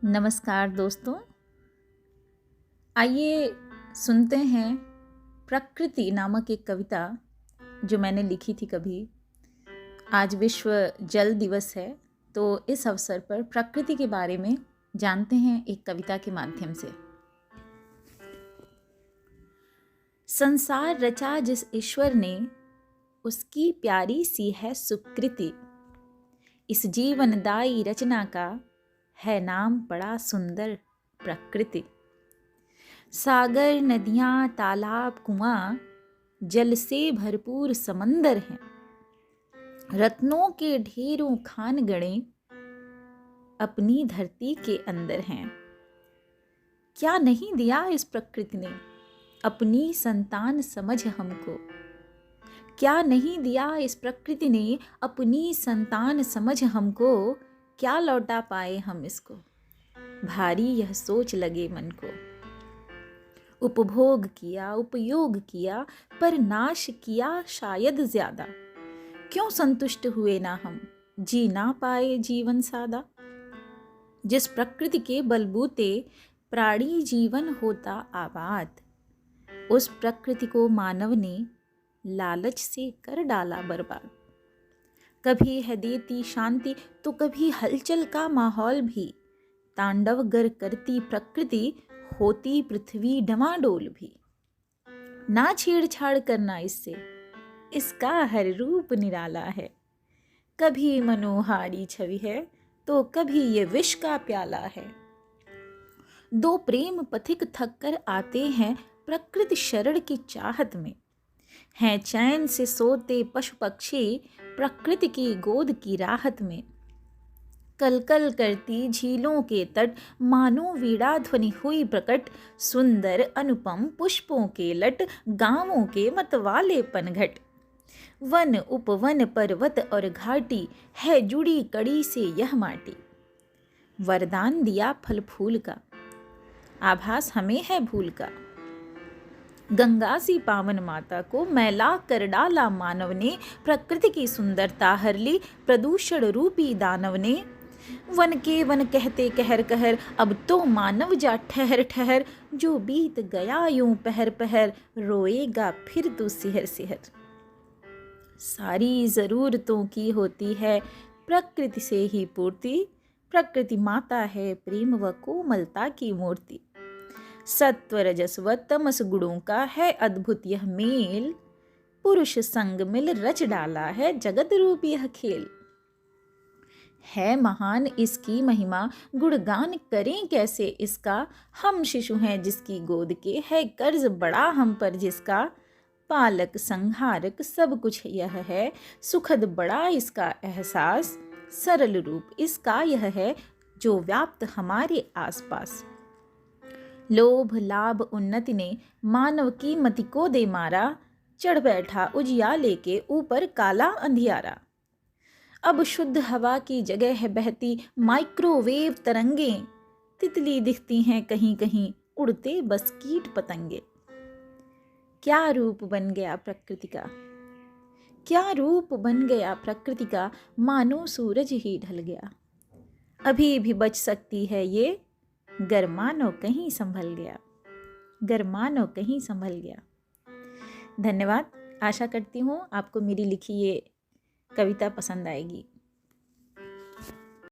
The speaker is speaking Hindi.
नमस्कार दोस्तों, आइए सुनते हैं प्रकृति नामक एक कविता जो मैंने लिखी थी कभी। आज विश्व जल दिवस है, तो इस अवसर पर प्रकृति के बारे में जानते हैं एक कविता के माध्यम से। संसार रचा जिस ईश्वर ने, उसकी प्यारी सी है सुकृति। इस जीवनदायी रचना का है नाम बड़ा सुंदर प्रकृति। सागर, नदियाँ, तालाब, कुआं, जल से भरपूर समंदर हैं। रत्नों के ढेरों खान गणे अपनी धरती के अंदर हैं। क्या नहीं दिया इस प्रकृति ने, अपनी संतान समझ हमको। क्या नहीं दिया इस प्रकृति ने, अपनी संतान समझ हमको। क्या लौटा पाए हम इसको, भारी यह सोच लगे मन को। उपभोग किया, उपयोग किया, पर नाश किया शायद ज्यादा। क्यों संतुष्ट हुए ना हम, जी ना पाए जीवन सादा। जिस प्रकृति के बलबूते प्राणी जीवन होता आबाद, उस प्रकृति को मानव ने लालच से कर डाला बर्बाद। कभी है देती शांति तो कभी हलचल का माहौल भी। तांडव गर करती प्रकृति, होती पृथ्वी डमाडोल भी। ना छेड़छाड़ करना इससे, इसका हर रूप निराला है। कभी मनोहारी छवि है तो कभी ये विष का प्याला है। दो प्रेम पथिक थक कर आते हैं प्रकृति शरण की चाहत में। हैं चैन से सोते पशु पक्षी प्रकृति की गोद की राहत में। कलकल करती झीलों के तट मानो वीणा ध्वनि हुई प्रकट। सुंदर अनुपम पुष्पों के लट गांवों के मतवाले पनघट। वन उपवन पर्वत और घाटी है जुड़ी कड़ी से यह माटी। वरदान दिया फल फूल का, आभास हमें है भूल का। गंगा सी पावन माता को मैला कर डाला मानव ने। प्रकृति की सुंदरता हर ली प्रदूषण रूपी दानव ने। वन के वन कहते कहर कहर, अब तो मानव जा ठहर ठहर। जो बीत गया यूं पहर पहर, रोएगा फिर तू सिहर सिहर। सारी जरूरतों की होती है प्रकृति से ही पूर्ति। प्रकृति माता है प्रेम व कोमलता की मूर्ति। सत्व रजस व तमस गुणों का है अद्भुत यह मेल। पुरुष संग मिल रच डाला है जगत रूप यह खेल। है महान इसकी महिमा, गुणगान करें कैसे इसका। हम शिशु हैं जिसकी गोद के, है कर्ज बड़ा हम पर जिसका। पालक संहारक सब कुछ यह है, सुखद बड़ा इसका एहसास। सरल रूप इसका यह है, जो व्याप्त हमारे आसपास। लोभ लाभ उन्नति ने मानव की मति को दे मारा। चढ़ बैठा उजियाले के ऊपर काला अंधियारा। अब शुद्ध हवा की जगह है बहती माइक्रोवेव तरंगें। तितली दिखती हैं कहीं कहीं, उड़ते बस कीट पतंगे। क्या रूप बन गया प्रकृति का, क्या रूप बन गया प्रकृति का। मानो सूरज ही ढल गया। अभी भी बच सकती है ये, गर मानो कहीं संभल गया, गर मानो कहीं संभल गया। धन्यवाद। आशा करती हूँ आपको मेरी लिखी ये कविता पसंद आएगी।